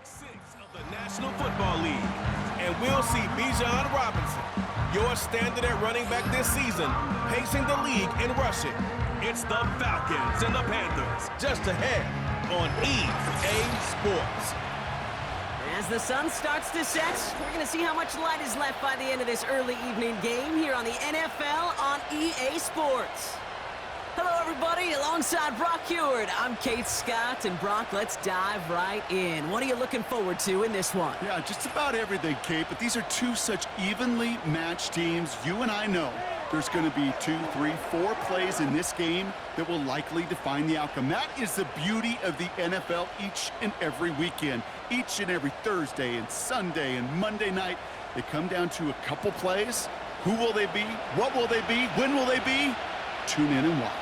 Week 6 of the National Football League, and we'll see Bijan Robinson, your standard at running back this season, pacing the league in rushing. It's the Falcons and the Panthers just ahead on EA Sports. As the sun starts to set, we're going to see how much light is left by the end of this early evening game here on the NFL on EA Sports. Hello, everybody. Alongside Brock Heward, I'm Kate Scott. And Brock, let's dive right in. What are you looking forward to in this one? Yeah, just about everything, Kate. But these are two such evenly matched teams. You and I know there's going to be 2, 3, 4 plays in this game that will likely define the outcome. That is the beauty of the NFL each and every weekend. Each and every Thursday and Sunday and Monday night, they come down to a couple plays. Who will they be? What will they be? When will they be? Tune in and watch.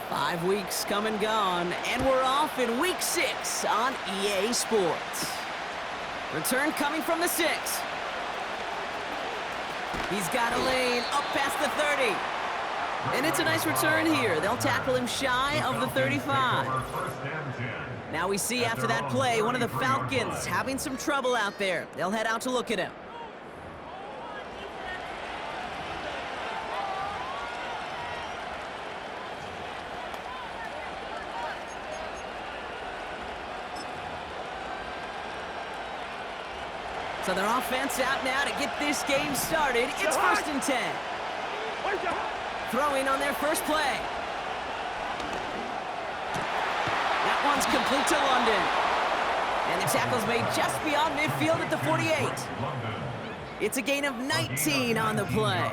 5 weeks come and gone, and we're off in Week 6 on EA Sports. Return coming from the 6. He's got a lane up past the 30. And it's a nice return here. They'll tackle him shy of the 35. Now we see after that play, one of the Falcons having some trouble out there. They'll head out to look at him. So their offense out now to get this game started. It's 1st and 10. Throwing on their first play. That one's complete to London. And the tackle's made just beyond midfield at the 48. It's a gain of 19 on the play.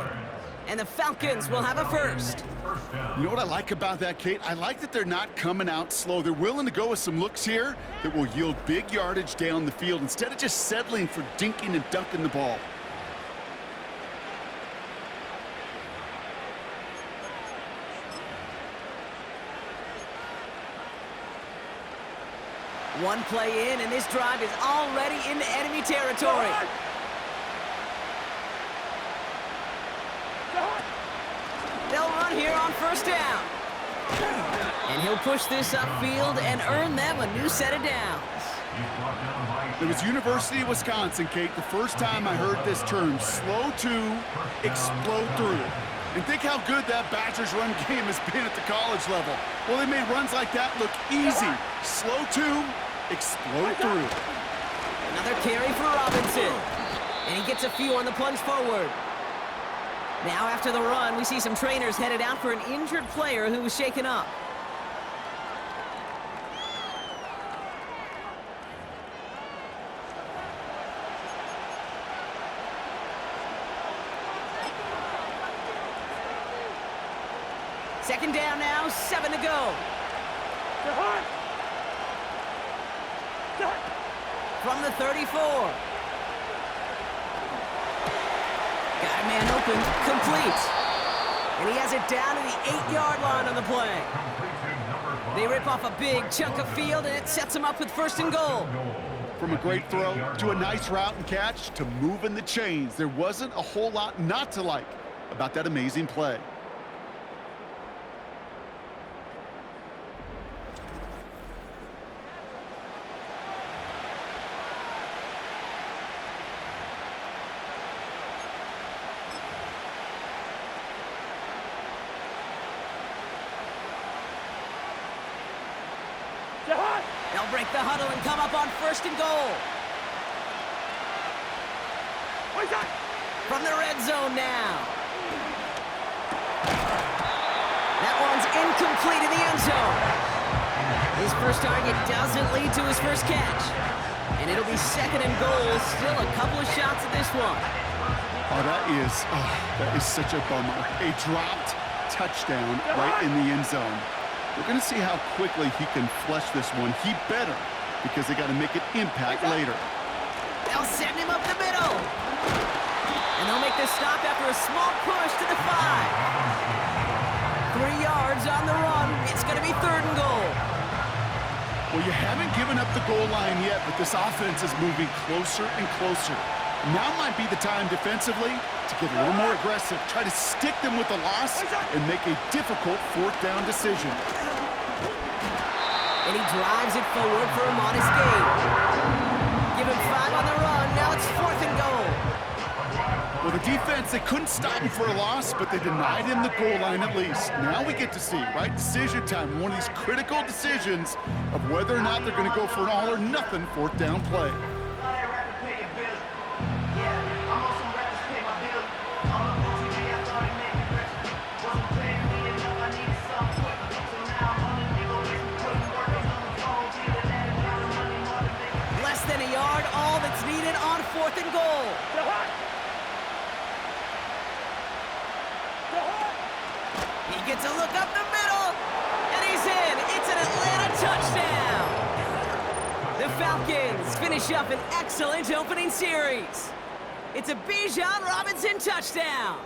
And the Falcons will have a first. You know what I like about that, Kate? I like that they're not coming out slow. They're willing to go with some looks here that will yield big yardage down the field instead of just settling for dinking and dunking the ball. One play in, and this drive is already into enemy territory. They'll run here on 1st down. And he'll push this upfield and earn them a new set of downs. It was University of Wisconsin, Kate, the first time I heard this term, slow to explode through. And think how good that Badgers run game has been at the college level. Well, they made runs like that look easy. Slow to explode through. Another carry for Robinson. And he gets a few on the plunge forward. Now after the run, we see some trainers headed out for an injured player who was shaken up. Second down now, 7 to go. From the 34. Got a man open, complete. And he has it down to the 8-yard line on the play. They rip off a big chunk of field, and it sets them up with 1st and goal. From a great throw to a nice route and catch to moving the chains, there wasn't a whole lot not to like about that amazing play. They'll break the huddle and come up on 1st and goal. From the red zone now. That one's incomplete in the end zone. His first target doesn't lead to his first catch. And it'll be 2nd and goal. Still a couple of shots at this one. Oh, that is such a bummer. A dropped touchdown right in the end zone. We're going to see how quickly he can flush this one. He better, because they got to make an impact later. They'll send him up the middle. And they'll make the stop after a small push to the 5. 3 yards on the run. It's going to be 3rd and goal. Well, you haven't given up the goal line yet, but this offense is moving closer and closer. Now might be the time defensively to get a little more aggressive, try to stick them with the loss, and make a difficult 4th down decision. And he drives it forward for a modest gain. Give him 5 on the run. Now it's 4th and goal. Well, the defense, they couldn't stop him for a loss, but they denied him the goal line at least. Now we get to see, right, decision time, one of these critical decisions of whether or not they're going to go for an all-or-nothing 4th down play. Less than a yard, all that's needed on 4th and goal. He gets a look up the middle, and he's in. It's an Atlanta touchdown. The Falcons finish up an excellent opening series. It's a Bijan Robinson touchdown.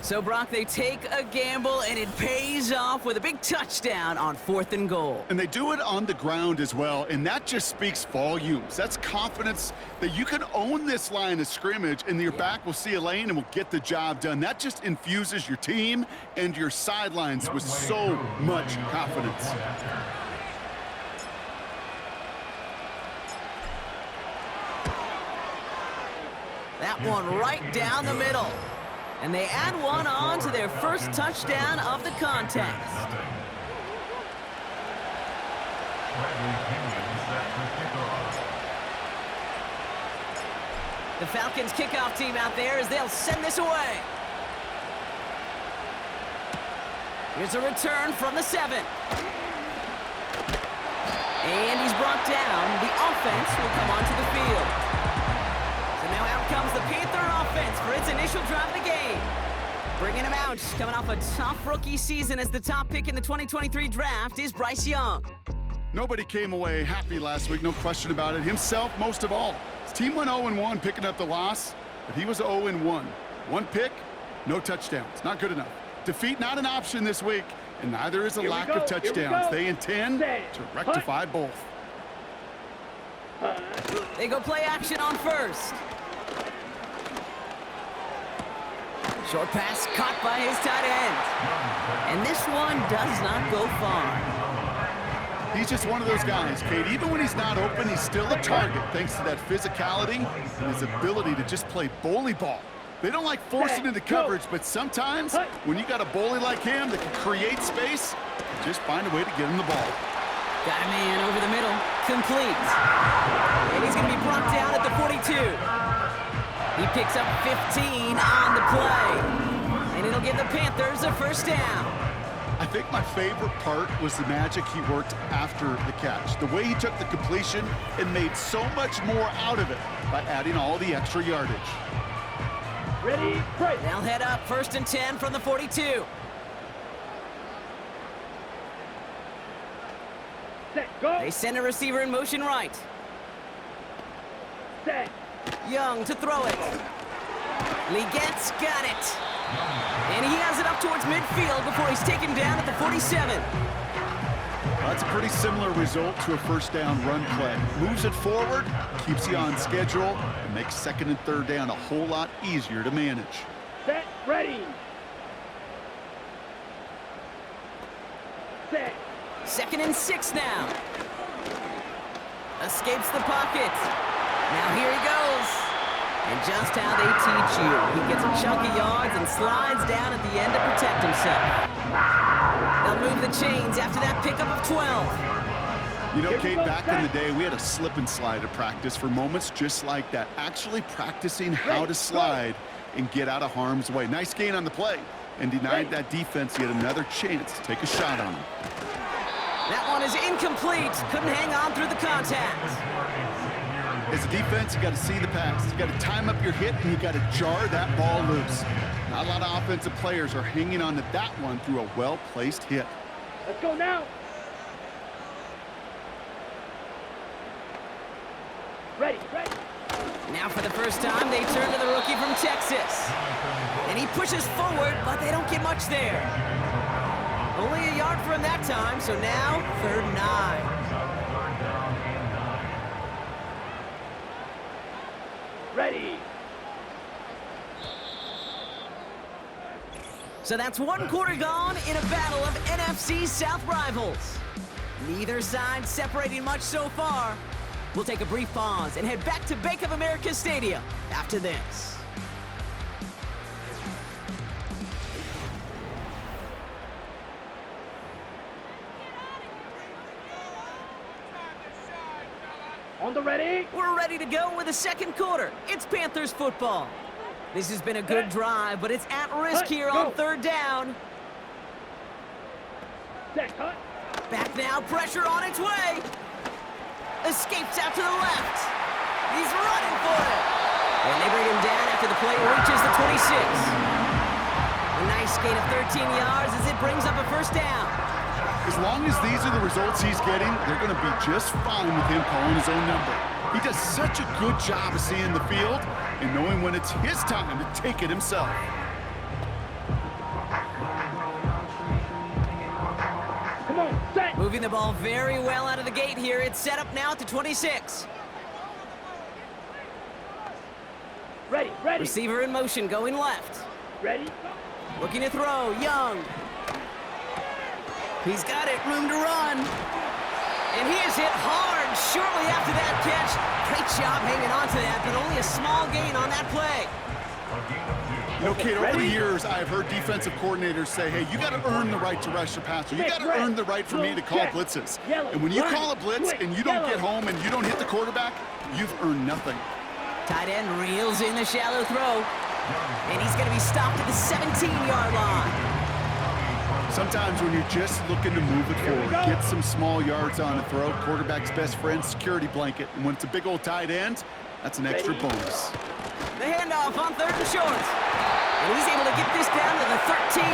So, Brock, they take a gamble, and it pays off with a big touchdown on 4th and goal. And they do it on the ground as well, and that just speaks volumes. That's confidence that you can own this line of scrimmage, and your back will see a lane and will get the job done. That just infuses your team and your sidelines with so much confidence. That one right down the middle. And they add one on to their first touchdown of the contest. The Falcons kickoff team out there as they'll send this away. Here's a return from the 7. And he's brought down. The offense will come onto the field. So now out comes the Panther offense for its initial drive of the game. Bringing him out, coming off a tough rookie season as the top pick in the 2023 draft is Bryce Young. Nobody came away happy last week, no question about it. Himself, most of all. His team went 0-1, picking up the loss, but he was 0-1. 1 pick, no touchdowns. Not good enough. Defeat not an option this week, and neither is a lack of touchdowns. They intend to rectify both. They go play action on first. Short pass caught by his tight end. And this one does not go far. He's just one of those guys, Kate. Even when he's not open, he's still a target thanks to that physicality and his ability to just play bully ball. They don't like forcing into coverage, but sometimes when you got a bully like him that can create space, just find a way to get him the ball. Got a man over the middle. Complete. And he's going to be brought down at the 42. He picks up 15 on the play. And it'll give the Panthers a first down. I think my favorite part was the magic he worked after the catch. The way he took the completion and made so much more out of it by adding all the extra yardage. Ready, break. They'll head up 1st and 10 from the 42. Set, go. They send a receiver in motion right. Set. Young to throw it. Legette's got it. And he has it up towards midfield before he's taken down at the 47. That's a pretty similar result to a first down run play. Moves it forward, keeps you on schedule, and makes 2nd and 3rd down a whole lot easier to manage. Set, ready. Set. 2nd and 6 now. Escapes the pocket. Now here he goes. And just how they teach you. He gets a chunk of yards and slides down at the end to protect himself. They'll move the chains after that pickup of 12. You know, Kate, back in the day, we had a slip and slide at practice for moments just like that. Actually practicing how to slide and get out of harm's way. Nice gain on the play and denied that defense yet another chance to take a shot on him. That one is incomplete. Couldn't hang on through the contact. As a defense, you got to see the pass. You got to time up your hit, and you got to jar that ball loose. Not a lot of offensive players are hanging on to that one through a well-placed hit. Let's go now. Ready, ready. Now for the first time, they turn to the rookie from Texas. And he pushes forward, but they don't get much there. Only a yard for him that time, so now 3rd and 9. Ready. So that's 1 quarter gone in a battle of NFC South rivals. Neither side separating much so far. We'll take a brief pause and head back to Bank of America Stadium after this. On the ready. We're ready to go with the second quarter. It's Panthers football. This has been a good drive, but it's at risk here on third down. Set, cut. Back now, pressure on its way. Escapes out to the left. He's running for it. And they bring him down after the play reaches the 26. A nice gain of 13 yards as it brings up a first down. As long as these are the results he's getting, they're going to be just fine with him calling his own number. He does such a good job of seeing the field and knowing when it's his time to take it himself. Come on, set. Moving the ball very well out of the gate here. It's set up now at the 26. Ready, ready. Receiver in motion, going left. Ready. Looking to throw, Young. He's got it, room to run. And he is hit hard shortly after that catch. Great job hanging on to that, but only a small gain on that play. You know, Kate, over the years, I've heard defensive coordinators say, hey, you got to earn the right to rush the passer. You got to earn the right for me to call blitzes. And when you call a blitz and you don't get home and you don't hit the quarterback, you've earned nothing. Tight end reels in the shallow throw. And he's going to be stopped at the 17-yard line. Sometimes when you're just looking to move it forward, get some small yards on a throw, quarterback's best friend, security blanket. And when it's a big old tight end, that's an extra bonus. The handoff on third and short. And he's able to get this down to the 13.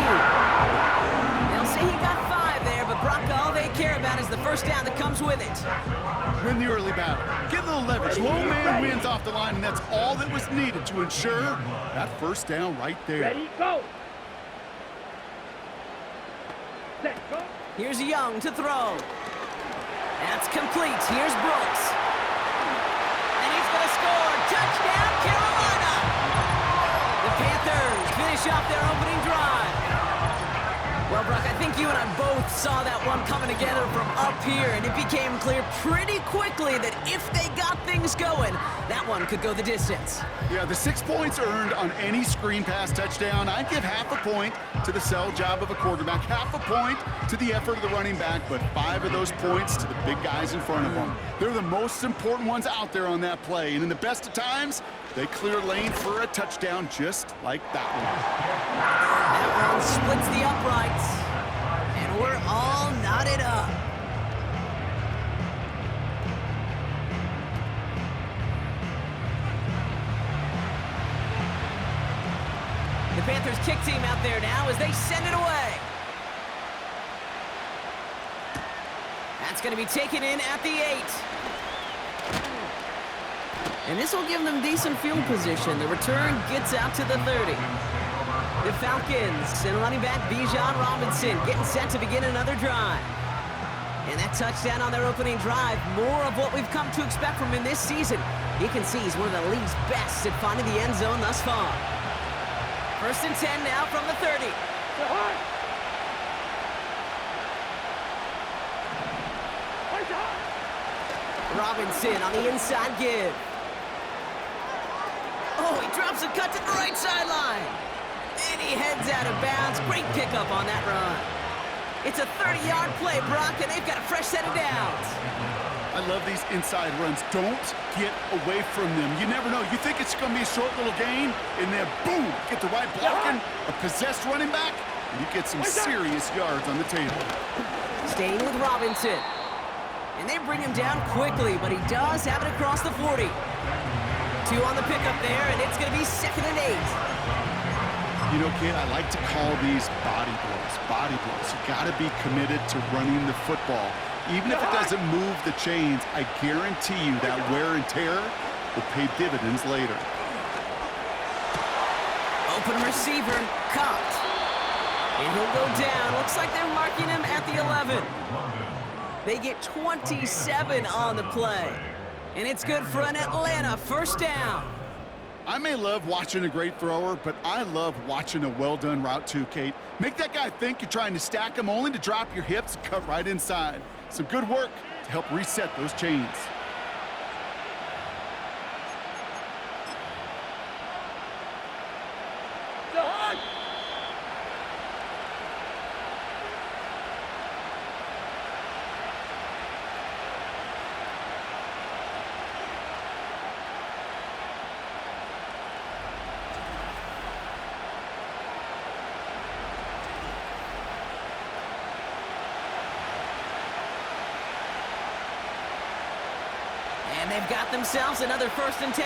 They'll say he got 5 there, but Brock, all they care about is the first down that comes with it. Win the early battle. Get a little leverage. Low man wins off the line, and that's all that was needed to ensure that first down right there. Ready, go. Set, go. Here's Young to throw. That's complete. Here's Brooks. And he's going to score. Touchdown, Carolina! The Panthers finish off their opening drive. Well, Brock, I think you and I both saw that one coming together from up here, and it became clear pretty quickly that if they got things going, that one could go the distance. Yeah, the 6 points earned on any screen pass touchdown. I'd give half a point to the sell job of a quarterback, half a point to the effort of the running back, but 5 of those points to the big guys in front of them. They're the most important ones out there on that play, and in the best of times, they clear lane for a touchdown just like that one. That one splits the uprights, and we're all knotted up. The Panthers kick team out there now as they send it away. That's going to be taken in at the 8. And this will give them decent field position. The return gets out to the 30. The Falcons and running back Bijan Robinson getting set to begin another drive. And that touchdown on their opening drive, more of what we've come to expect from him this season. You can see he's one of the league's best at finding the end zone thus far. First and 10 now from the 30. Robinson on the inside give. Oh, he drops a cut to the right sideline. And he heads out of bounds. Great pickup on that run. It's a 30-yard play, Brock, and they've got a fresh set of downs. I love these inside runs. Don't get away from them. You never know. You think it's going to be a short little gain, and then boom, get the right blocking, a possessed running back, and you get some serious yards on the table. Staying with Robinson. And they bring him down quickly, but he does have it across the 40. 2 on the pickup there, and it's going to be 2nd and 8. You know, kid, I like to call these body blows. Body blows. You got to be committed to running the football. Even if it doesn't move the chains, I guarantee you that wear and tear will pay dividends later. Open receiver, caught. And he'll go down. Looks like they're marking him at the 11. They get 27 on the play. And it's good for an Atlanta first down. I may love watching a great thrower, but I love watching a well-done route too, Kate. Make that guy think you're trying to stack him only to drop your hips and cut right inside. Some good work to help reset those chains. And they've got themselves another 1st and 10.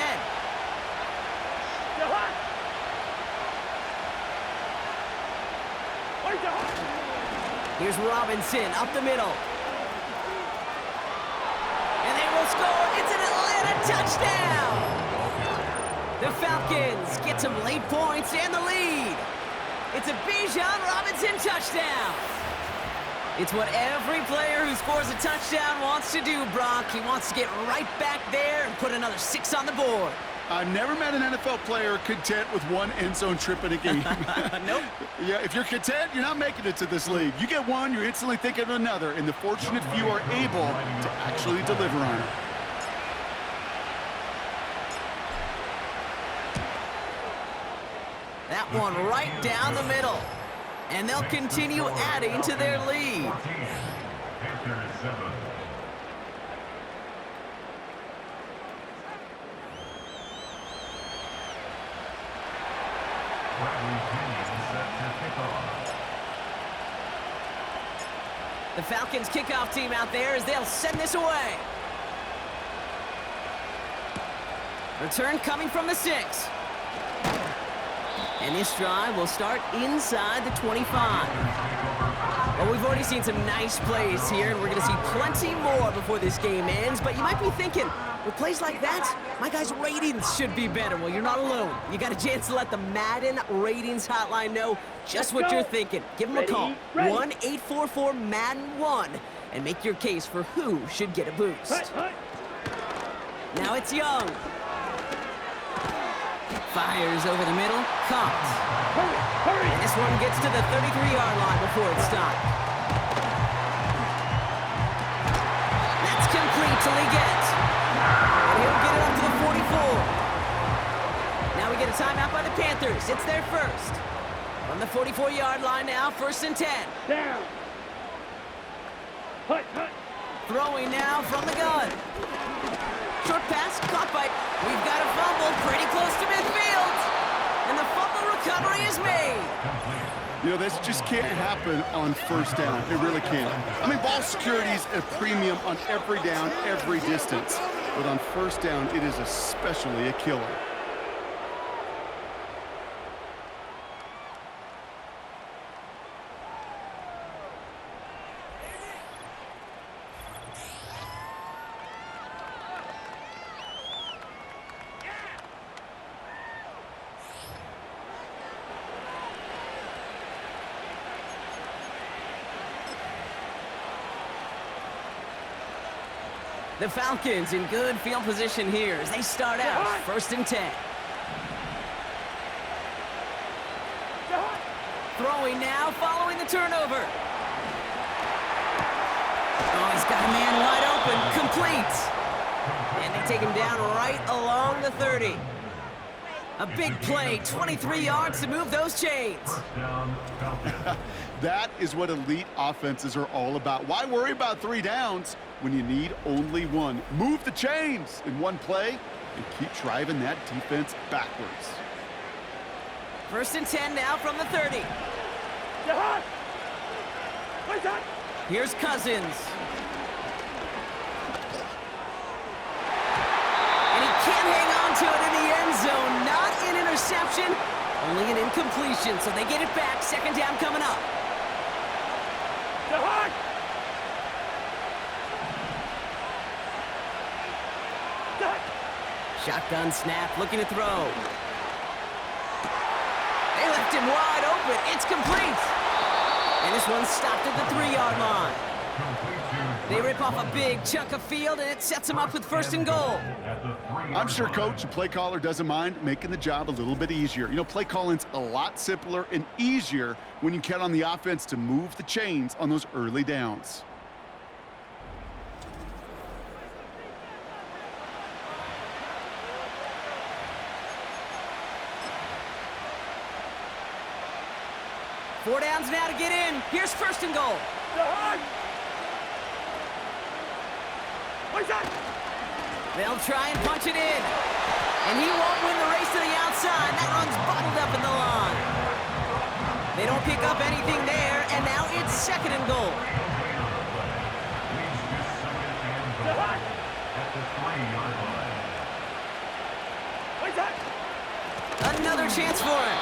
Here's Robinson up the middle. And they will score. It's an Atlanta touchdown. The Falcons get some late points and the lead. It's a Bijan Robinson touchdown. It's what every player who scores a touchdown wants to do, Brock. He wants to get right back there and put another 6 on the board. I've never met an NFL player content with one end zone trip in a game. Nope. Yeah, if you're content, you're not making it to this league. You get one, you're instantly thinking of another, and the fortunate few are able to actually deliver on it. That one right down the middle. And they'll continue adding to their lead. The Falcons kickoff team out there as they'll send this away. Return coming from the 6. And this drive will start inside the 25. Well, we've already seen some nice plays here, and we're going to see plenty more before this game ends. But you might be thinking, with plays like that, my guys' ratings should be better. Well, you're not alone. You got a chance to let the Madden ratings hotline know just what you're thinking. Give them a call, 1-844-MADDEN-1, and make your case for who should get a boost. Now it's Young. Fires over the middle, caught. And this one gets to the 33-yard line before it's stopped. That's complete till he gets. And he'll get it up to the 44. Now we get a timeout by the Panthers. It's their first. From the 44-yard line now, 1st and 10. Down. Throwing now from the gun. Short pass, caught by, we've got a fumble pretty close to midfield. And the fumble recovery is made. You know, this just can't happen on 1st down. It really can't. I mean, ball security is a premium on every down, every distance. But on 1st down, it is especially a killer. The Falcons in good field position here as they start out 1st and 10. Throwing now, following the turnover. Oh, he's got a man wide open, complete. And they take him down right along the 30. A big play, 23 yards to move those chains. That is what elite offenses are all about. Why worry about 3 downs when you need only 1? Move the chains in one play and keep driving that defense backwards. 1st and 10 now from the 30. Here's Cousins. And he can't hang on to it in the end zone. Not an interception, only an incompletion. So they get it back. 2nd down coming up. Shotgun snap, looking to throw. They left him wide open. It's complete. And this one stopped at the 3-yard line. They rip off a big chunk of field, and it sets them up with 1st and goal. I'm sure coach and play caller doesn't mind making the job a little bit easier. You know, play calling's a lot simpler and easier when you count on the offense to move the chains on those early downs. Four downs now to get in. Here's 1st and goal. They'll try and punch it in. And he won't win the race to the outside. That run's bottled up in the line. They don't pick up anything there, and now it's 2nd and goal. Another chance for him.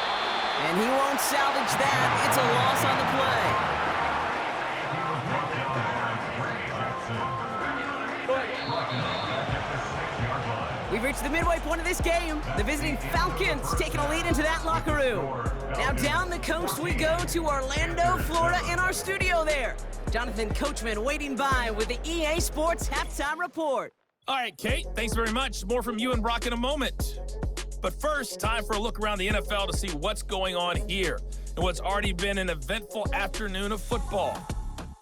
And he won't salvage that. It's a loss on the play. We've reached the midway point of this game. The visiting Falcons taking a lead into that locker room. Now down the coast we go to Orlando, Florida, in our studio there. Jonathan Coachman waiting by with the EA Sports Halftime Report. All right, Kate, thanks very much. More from you and Brock in a moment. But first, time for a look around the NFL to see what's going on here and what's already been an eventful afternoon of football.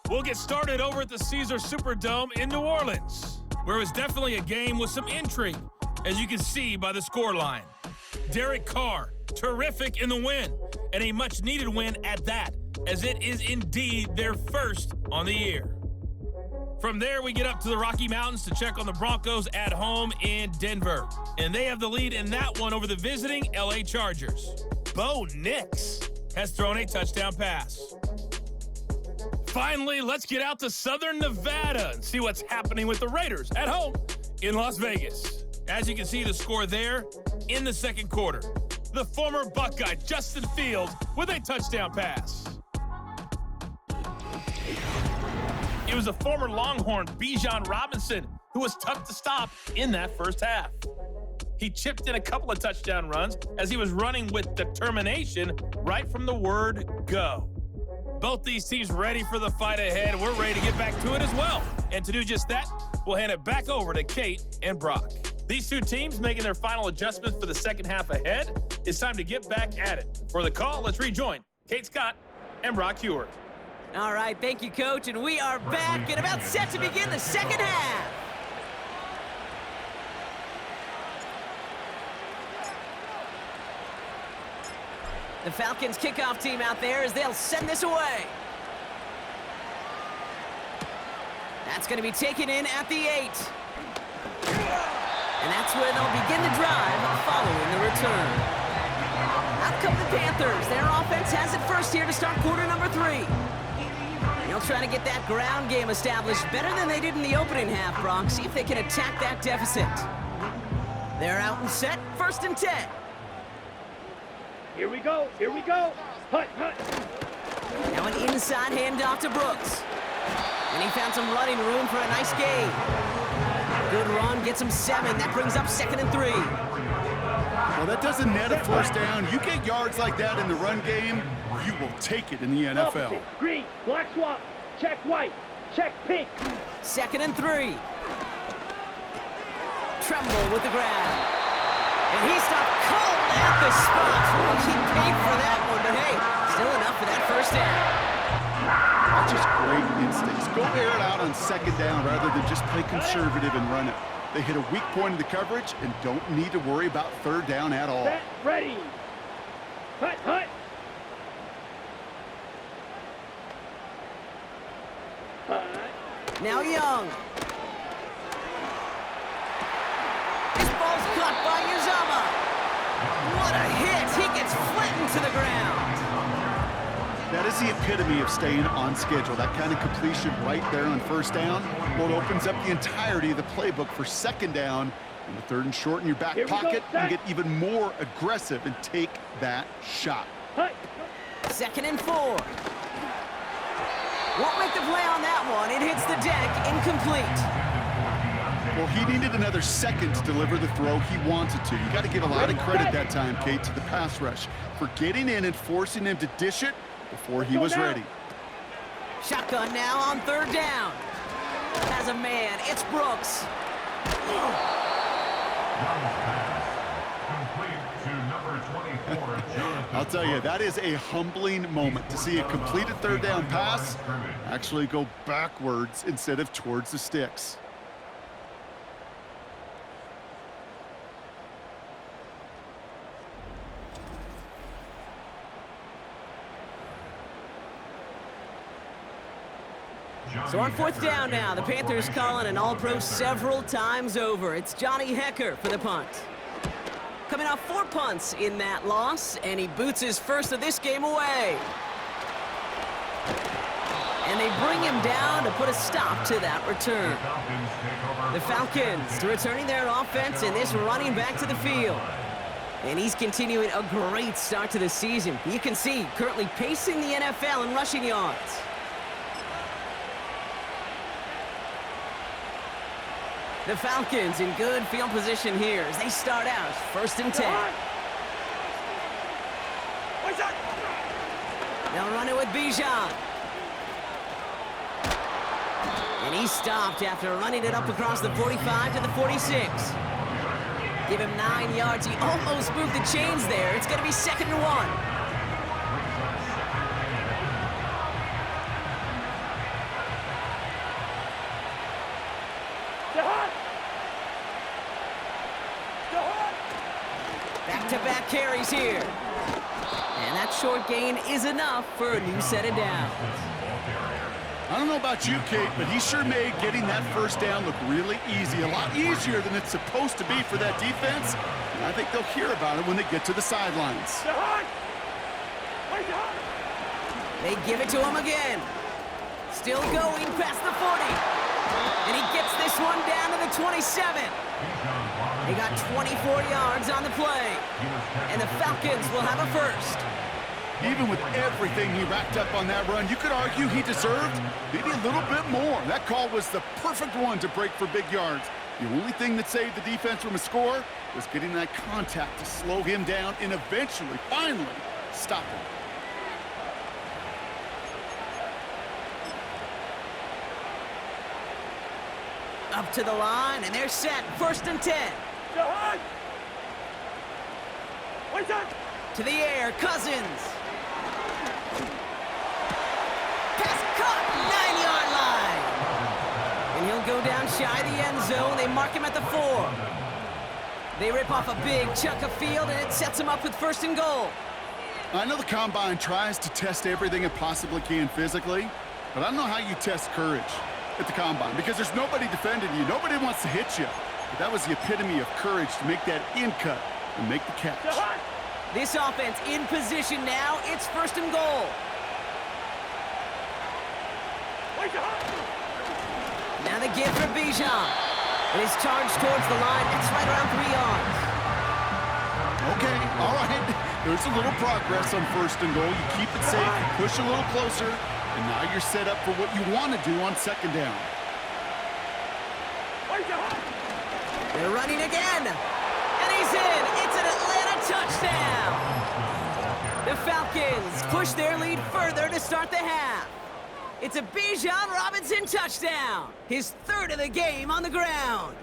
We'll get started over at the Caesars Superdome in New Orleans, where it was definitely a game with some intrigue, as you can see by the scoreline. Derek Carr, terrific in the win, and a much-needed win at that, as it is indeed their first on the year. From there, we get up to the Rocky Mountains to check on the Broncos at home in Denver, and they have the lead in that one over the visiting LA Chargers. Bo Nix has thrown a touchdown pass. Finally, let's get out to Southern Nevada and see what's happening with the Raiders at home in Las Vegas. As you can see the score there in the 2nd quarter. The former Buckeye, Justin Fields, with a touchdown pass. It was the former Longhorn, Bijan Robinson, who was tough to stop in that first half. He chipped in a couple of touchdown runs as he was running with determination right from the word go. Both these teams ready for the fight ahead. We're ready to get back to it as well. And to do just that, we'll hand it back over to Kate and Brock. These two teams making their final adjustments for the 2nd half ahead. It's time to get back at it. For the call, let's rejoin Kate Scott and Brock Heward. All right, thank you, Coach, and we are back and about set to begin the 2nd half. The Falcons kickoff team out there as they'll send this away. That's going to be taken in at the 8. And that's where they'll begin the drive following the return. Out come the Panthers. Their offense has it first here to start quarter number 3. They'll try to get that ground game established better than they did in the opening half, Brock. See if they can attack that deficit. They're out and set, 1st and 10. Here we go. Here we go. Hut, hut. Now an inside handoff to Brooks. And he found some running room for a nice gain. Good run, gets him 7. That brings up 2nd and 3. Well, that doesn't net a 1st down. You get yards like that in the run game, you will take it in the NFL. Green, black swap, check white, check pink. 2nd and 3. Tremble with the grab. And he stopped cold at the spot. He paid for that one, but hey, still enough for that 1st down. Just great instincts. Go air it out on 2nd down rather than just play conservative and run it. They hit a weak point in the coverage and don't need to worry about 3rd down at all. Set, ready. Hut, hut. Hut. Now Young. This ball's caught by Uzama. What a hit. He gets flattened to the ground. That is the epitome of staying on schedule. That kind of completion right there on 1st down. Well, it opens up the entirety of the playbook for 2nd down. And the 3rd and short in your back pocket, you get even more aggressive and take that shot. 2nd and 4. Won't make the play on that one. It hits the deck, incomplete. Well, he needed another 2nd to deliver the throw he wanted to. You got to give a lot of credit that time, Kate, to the pass rush for getting in and forcing him to dish it before he was ready. Shotgun now on 3rd down. has a man. It's Brooks. I'll tell you, that is a humbling moment to see a completed third down pass actually go backwards instead of towards the sticks. So on fourth down now, the Panthers calling an all-pro several times over. It's Johnny Hecker for the punt. Coming off 4 punts in that loss, and he boots his first of this game away. And they bring him down to put a stop to that return. The Falcons returning their offense and this running back to the field. And he's continuing a great start to the season. You can see currently pacing the NFL in rushing yards. The Falcons in good field position here as they start out first and 10. They'll run it with Bijan. And he stopped after running it up across the 45 to the 46. Give him 9 yards. He almost moved the chains there. It's going to be 2nd and 1. Back-to-back carries here. And that short gain is enough for a new set of downs. I don't know about you, Kate, but he sure made getting that first down look really easy. A lot easier than it's supposed to be for that defense. And I think they'll hear about it when they get to the sidelines. They give it to him again. Still going past the 40. And he gets this one down to the 27. He got 24 yards on the play. And the Falcons will have a first. Even with everything he racked up on that run, you could argue he deserved maybe a little bit more. That call was the perfect one to break for big yards. The only thing that saved the defense from a score was getting that contact to slow him down and eventually, finally, stop him. Up to the line, and they're set. 1st and 10. To the air, Cousins. Pass caught, 9-yard line. And he'll go down shy of the end zone. They mark him at the 4. They rip off a big chunk of field, and it sets him up with 1st and goal. I know the Combine tries to test everything it possibly can physically, but I don't know how you test courage at the Combine, because there's nobody defending you. Nobody wants to hit you. But that was the epitome of courage to make that in cut and make the catch. This offense in position now. It's 1st and goal. Now the give for Bijan. It is charged towards the line. It's right around 3 yards. Okay, all right. There's a little progress on 1st and goal. You keep it safe, you push a little closer, and now you're set up for what you want to do on 2nd down. They're running again. And he's in. It's an Atlanta touchdown. The Falcons push their lead further to start the half. It's a Bijan Robinson touchdown. His 3rd of the game on the ground.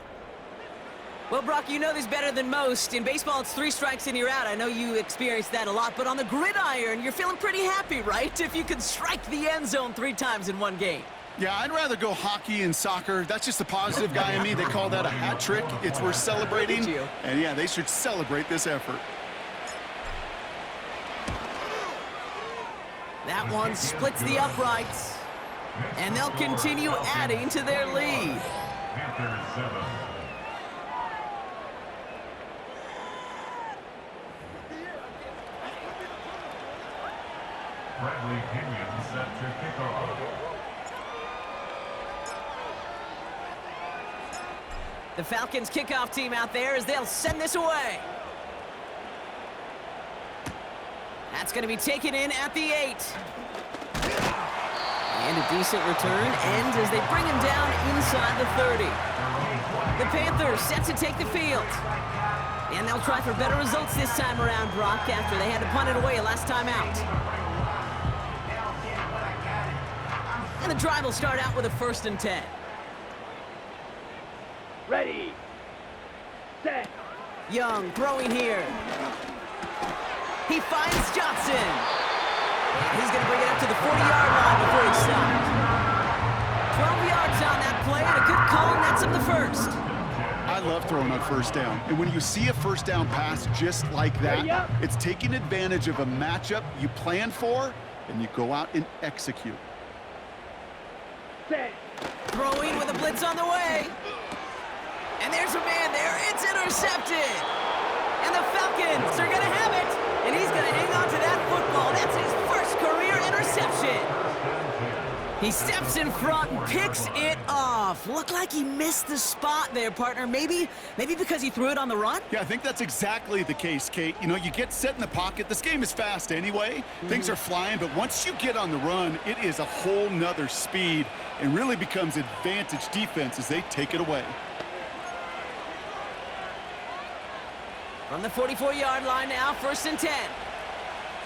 Well, Brock, you know this better than most. In baseball, it's 3 strikes and you're out. I know you experienced that a lot, but on the gridiron, you're feeling pretty happy, right? If you could strike the end zone 3 times in one game. Yeah, I'd rather go hockey and soccer. That's just the positive guy in me. They call that a hat trick. It's worth celebrating. And yeah, they should celebrate this effort. That one splits the uprights. And they'll continue adding to their lead. Bradley Pinion set to kick off. The Falcons kickoff team out there as they'll send this away. That's going to be taken in at the 8. And a decent return ends as they bring him down inside the 30. The Panthers set to take the field. And they'll try for better results this time around, Brock, after they had to punt it away last time out. And the drive will start out with a 1st and 10. Ready. Set. Young throwing here. He finds Johnson. And he's going to bring it up to the 40-yard line before he's stopped. 12 yards on that play, and a good call, and that's up the first. I love throwing on first down. And when you see a first down pass just like that, it's taking advantage of a matchup you plan for, and you go out and execute. Set. Throwing with a blitz on the way. And there's a man there. It's intercepted. And the Falcons are going to have it. And he's going to hang on to that football. That's his first career interception. He steps in front and picks it off. Looked like he missed the spot there, partner. Maybe because he threw it on the run? Yeah, I think that's exactly the case, Kate. You know, you get set in the pocket. This game is fast anyway. Things are flying, but once you get on the run, it is a whole nother speed and really becomes advantage defense as they take it away. From the 44-yard line now, 1st and 10.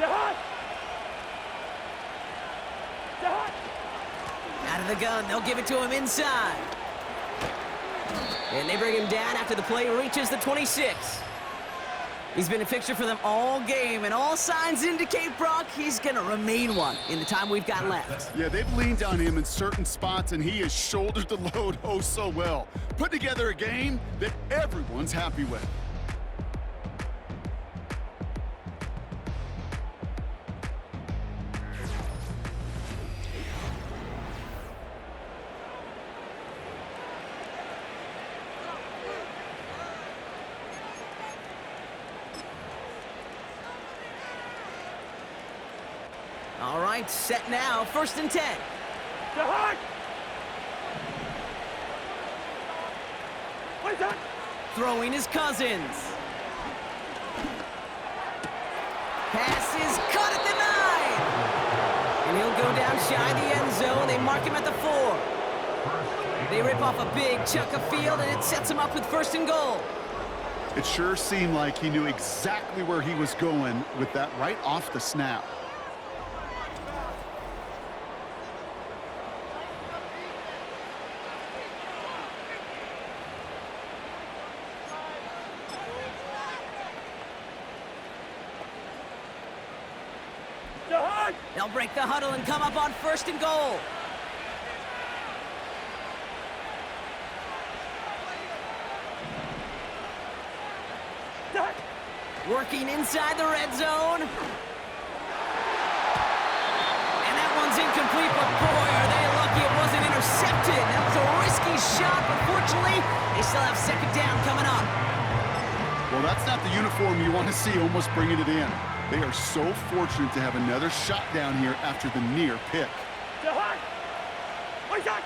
Jahan. Jahan. Out of the gun, they'll give it to him inside. And they bring him down after the play reaches the 26. He's been a fixture for them all game, and all signs indicate, Brock, he's going to remain one in the time we've got left. Yeah, they've leaned on him in certain spots, and he has shouldered the load oh so well. Put together a game that everyone's happy with. All right, set now, 1st and 10. Jahan. What is that? Throwing his Cousins. Pass is caught at the 9. And he'll go down shy of the end zone. They mark him at the 4. They rip off a big chunk of field, and it sets him up with 1st and goal. It sure seemed like he knew exactly where he was going with that right off the snap. Jahan. They'll break the huddle and come up on 1st and goal. Jahan. Working inside the red zone. And that one's incomplete, but boy, are they lucky it wasn't intercepted. That was a risky shot, but fortunately, they still have 2nd down coming up. Well, that's not the uniform you want to see almost bringing it in. They are so fortunate to have another shot down here after the near pick. Jahan. What is that?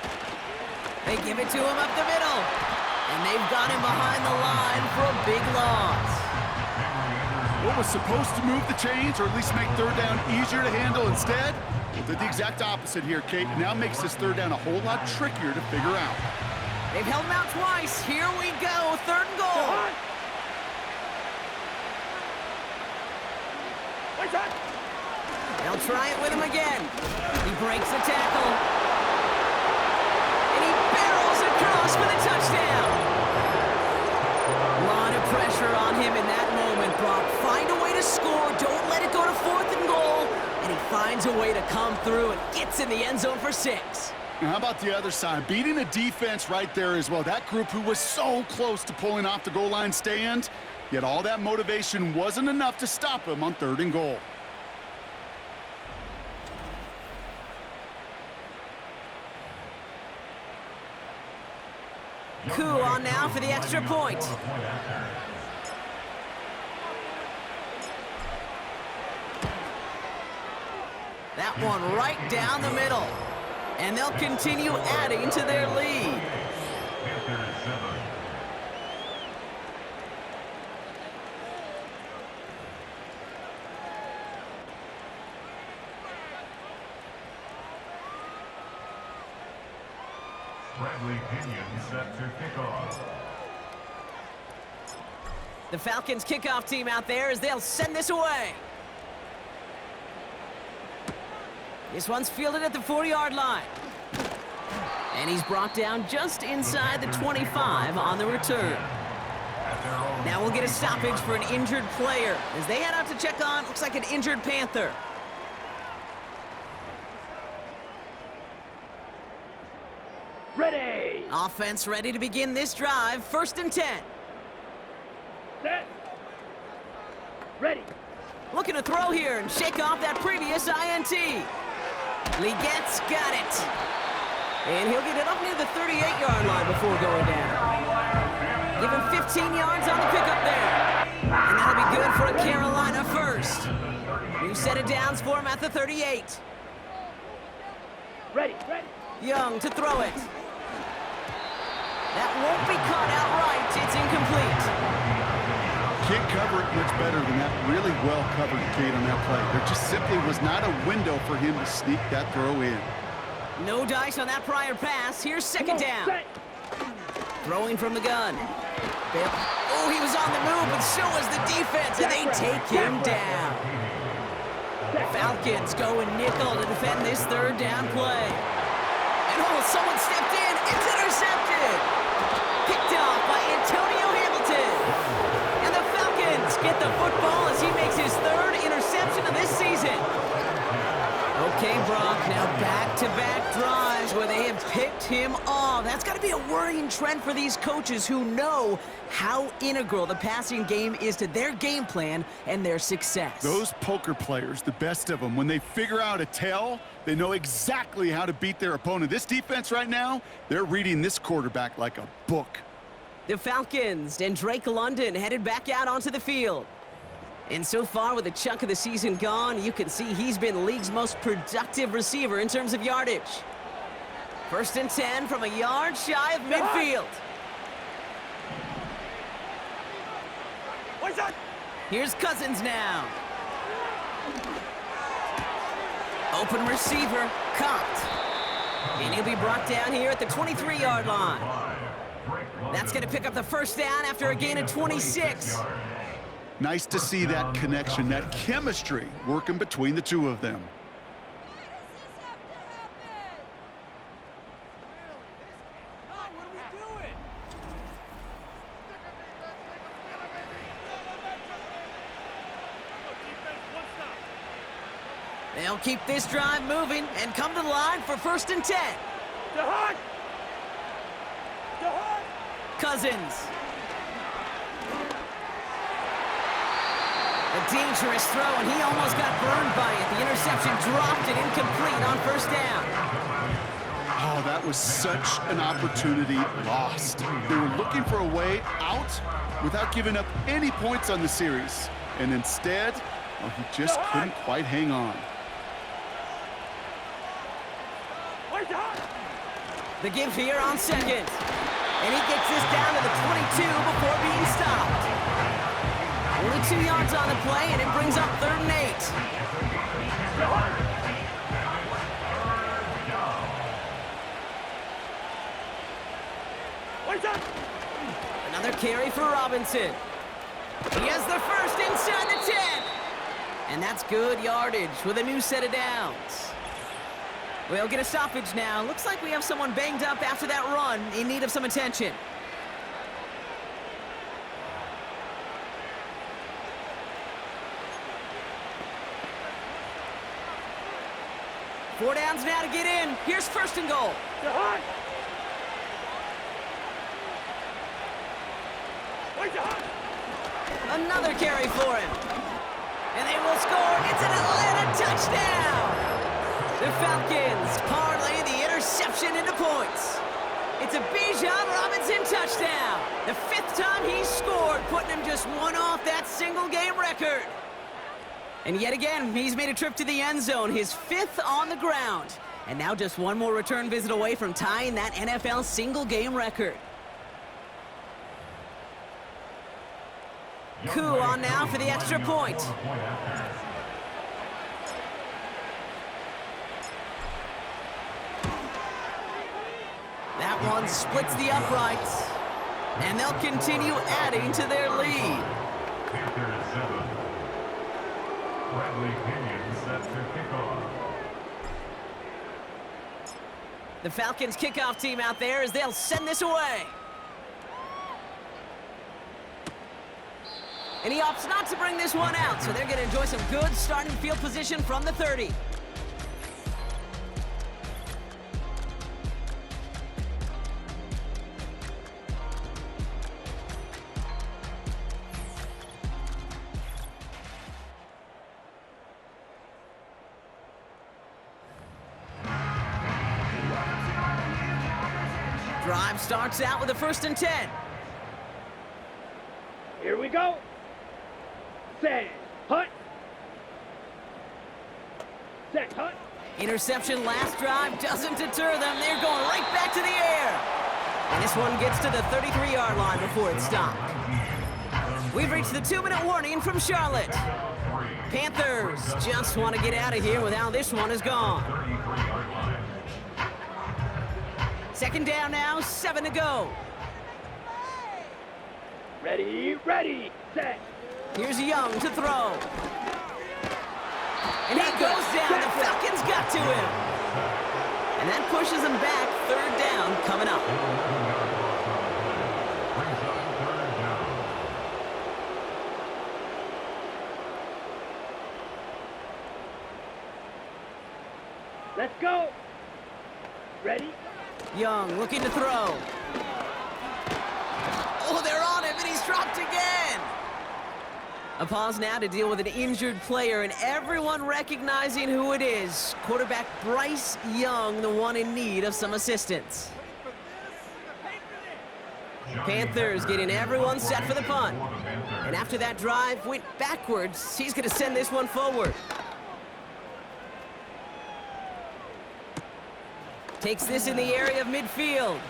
They give it to him up the middle. And they've got him behind the line for a big loss. What was supposed to move the chains or at least make 3rd down easier to handle instead? Well, did the exact opposite here, Kate. Now makes this 3rd down a whole lot trickier to figure out. They've held him out twice. Here we go, 3rd and goal. Jahan. What is that? They'll try it with him again. He breaks the tackle. And he barrels across for the touchdown. A lot of pressure on him in that moment, Brock. Find a way to score. Don't let it go to 4th and goal. And he finds a way to come through and gets in the end zone for 6. Now, how about the other side? Beating a defense right there as well. That group who was so close to pulling off the goal line stand, yet all that motivation wasn't enough to stop him on 3rd and goal. Coup on now for the extra point. That one right down the middle. And they'll continue adding to their lead. Bradley Pinion set to kick off. The Falcons kickoff team out there as they'll send this away. This one's fielded at the 40-yard line. And he's brought down just inside the 25 on the return. Now we'll get a stoppage for an injured player as they head out to check on, looks like an injured Panther. Ready. Offense ready to begin this drive. 1st and 10. Set. Ready. Looking to throw here and shake off that previous INT. Legette's got it. And he'll get it up near the 38-yard line before going down. Give him 15 yards on the pickup there. And that'll be good for a Carolina first. New set of downs for him at the 38. Ready. Ready. Young to throw it. That won't be caught outright. It's incomplete. Can't cover it much better than that. Really well covered, Kate, on that play. There just simply was not a window for him to sneak that throw in. No dice on that prior pass. Here's 2nd down. Set. Throwing from the gun. Oh, he was on the move, but so was the defense, and they take him down. Falcons going nickel to defend this 3rd down play. And oh, someone stepped in. It's intercepted. Picked off by Antonio Hamilton. And the Falcons get the football as he makes his 3rd interception of this season. Okay, Brock, now back-to-back drives where they have picked him off. That's got to be a worrying trend for these coaches who know how integral the passing game is to their game plan and their success. Those poker players, the best of them, when they figure out a tell, they know exactly how to beat their opponent. This defense right now, they're reading this quarterback like a book. The Falcons and Drake London headed back out onto the field. And so far, with a chunk of the season gone, you can see he's been the league's most productive receiver in terms of yardage. 1st and 10 from a yard shy of midfield. What's that? Here's Cousins now. Open receiver, caught. And he'll be brought down here at the 23-yard line. That's going to pick up the 1st down after a gain of 26. Nice to see that connection, that chemistry working between the two of them. They'll keep this drive moving and come to the line for 1st and 10. Cousins. A dangerous throw, and he almost got burned by it. The interception dropped it incomplete on 1st down. Oh, that was such an opportunity lost. They were looking for a way out without giving up any points on the series. And instead, well, he just couldn't quite hang on. The give here on 2nd. And he gets this down to the 22 before being stopped. Only 2 yards on the play, and it brings up 3rd and 8. Another carry for Robinson. He has the 1st inside the 10. And that's good yardage with a new set of downs. We'll get a stoppage now. Looks like we have someone banged up after that run in need of some attention. Four downs now to get in. Here's 1st and goal. Another carry for him. And they will score. It's an Atlanta touchdown. The Falcons parlay the interception into points. It's a Bijan Robinson touchdown. The 5th time he's scored, putting him just one off that single-game record. And yet again, he's made a trip to the end zone, his 5th on the ground. And now just one more return visit away from tying that NFL single-game record. Coup on now for the extra point. That one splits the uprights, and they'll continue adding to their lead. Panther 7. Bradley Pinion set to kick off. The Falcons kickoff team out there as they'll send this away. And he opts not to bring this one out, so they're going to enjoy some good starting field position from the 30. Drive starts out with a 1st and 10. Here we go. Set, hut. Set, hut. Interception last drive doesn't deter them. They're going right back to the air. And this one gets to the 33-yard line before it's stopped. We've reached the 2-minute warning from Charlotte. Panthers just want to get out of here with how this one is gone. 2nd down now, 7 to go. Ready, ready, set. Here's Young to throw. And he goes down. The Falcons got to him. And that pushes him back. 3rd down coming up. Let's go. Ready? Young looking to throw. Oh, they're on him, and he's dropped again. A pause now to deal with an injured player, and everyone recognizing who it is. Quarterback Bryce Young, the one in need of some assistance. Panthers getting everyone set for the punt. And after that drive went backwards, he's going to send this one forward. Takes this in the area of midfield.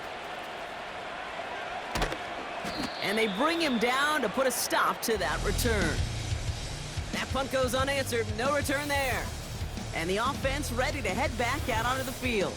And they bring him down to put a stop to that return. That punt goes unanswered, no return there. And the offense ready to head back out onto the field.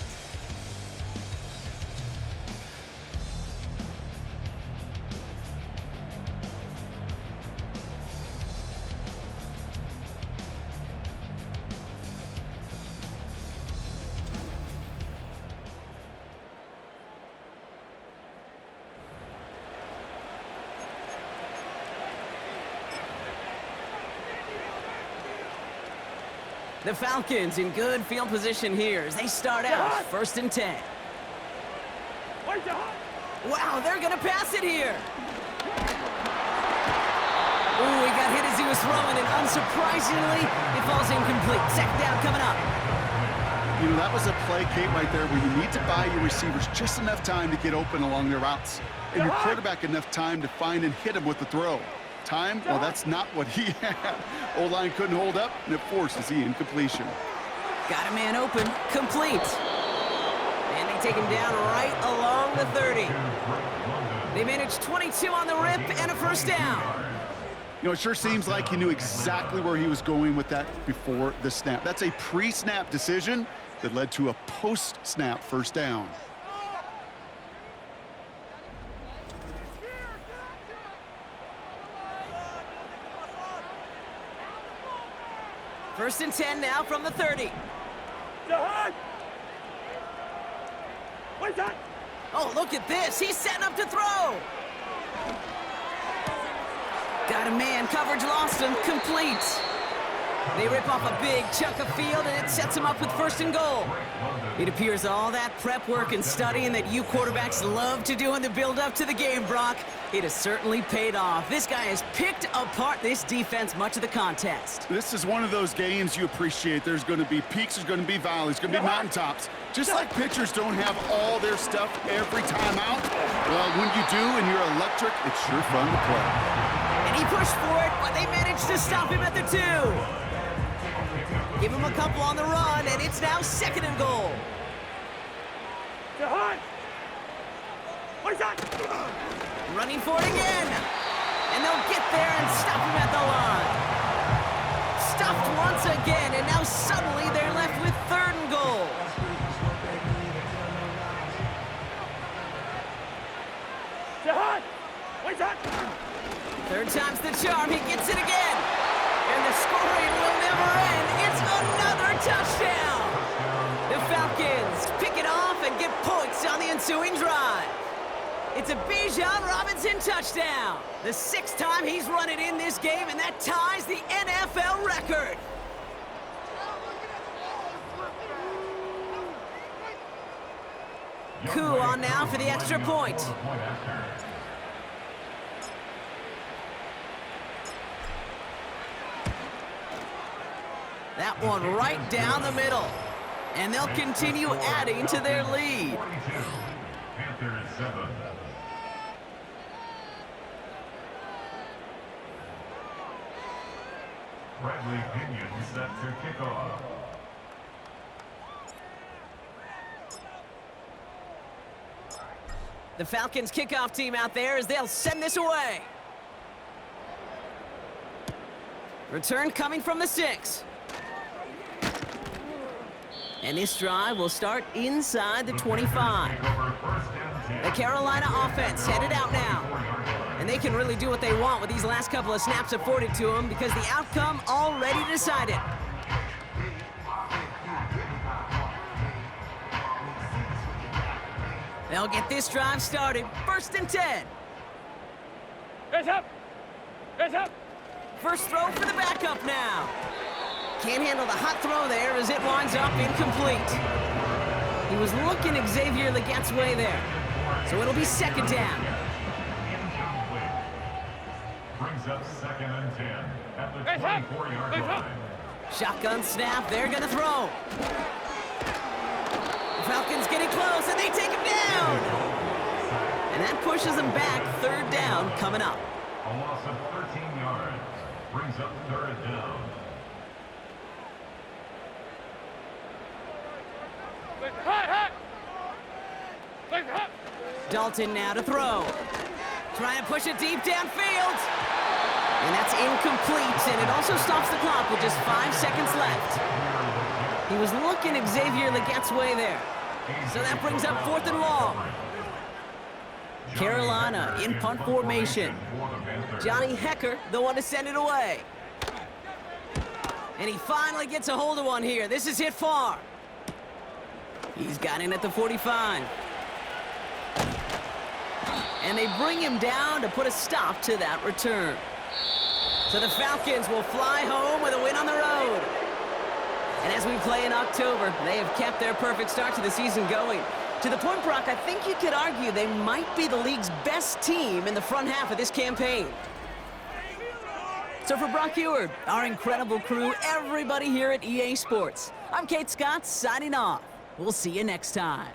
The Falcons in good field position here as they start out 1st and 10. Wow, they're going to pass it here. Ooh, he got hit as he was throwing, and unsurprisingly, it falls incomplete. 2nd down coming up. You know, that was a play, Kate, right there where you need to buy your receivers just enough time to get open along their routes, and your quarterback enough time to find and hit him with the throw. Time? Well, that's not what he had. O-line couldn't hold up, and it forces the incompletion. Got a man open. Complete. And they take him down right along the 30. They managed 22 on the rip and a 1st down. You know, it sure seems like he knew exactly where he was going with that before the snap. That's a pre-snap decision that led to a post-snap 1st down. First and 10 now from the 30. What's that? Oh, look at this. He's setting up to throw. Got a man. Coverage lost him. Complete. They rip off a big chunk of field, and it sets him up with 1st and goal. It appears all that prep work and studying that you quarterbacks love to do in the build-up to the game, Brock, it has certainly paid off. This guy has picked apart this defense much of the contest. This is one of those games you appreciate. There's going to be peaks, there's going to be valleys, there's going to be mountaintops. Just like pitchers don't have all their stuff every time out, well, when you do and you're electric, it's sure fun to play. And he pushed for it, but they managed to stop him at the 2. Give him a couple on the run, and it's now 2nd and goal. Running for it again. And they'll get there and stop him at the line. Stopped once again, and now suddenly they're left with 3rd and goal. Third time's the charm. He gets it again. And the scoring will never end. It's another touchdown. The Falcons pick it off and get points on the ensuing drive. It's a Bijan Robinson touchdown. The 6th time he's run it in this game, and that ties the NFL record. Coup on now for the extra point. That one right down the middle. And they'll continue adding to their lead. Panthers 7. Bradley Pinion set to kick off. The Falcons kickoff team out there as they'll send this away. Return coming from the 6. And this drive will start inside the 25. The Carolina offense headed out now. And they can really do what they want with these last couple of snaps afforded to them because the outcome already decided. They'll get this drive started. 1st and 10. Heads up! Heads up! First throw for the backup now. Can't handle the hot throw there as it winds up incomplete. He was looking Xavier Legette's way there. So it'll be 2nd down. Incomplete. Brings up 2nd and 10 at the 24-yard line. Shotgun snap, they're gonna throw. The Falcons getting close and they take him down. And that pushes them back. 3rd down coming up. A loss of 13 yards. Brings up 3rd down. Dalton now to throw. Trying to push it deep downfield. And that's incomplete, and it also stops the clock with just 5 seconds left. He was looking Xavier Legette's way there. So that brings up 4th and long. Carolina in punt formation. Johnny Hecker, the one to send it away. And he finally gets a hold of one here. This is hit far. He's got in at the 45. And they bring him down to put a stop to that return. So the Falcons will fly home with a win on the road. And as we play in October, they have kept their perfect start to the season going. To the point, Brock, I think you could argue they might be the league's best team in the front half of this campaign. So for Brock Eward, our incredible crew, everybody here at EA Sports, I'm Kate Scott signing off. We'll see you next time.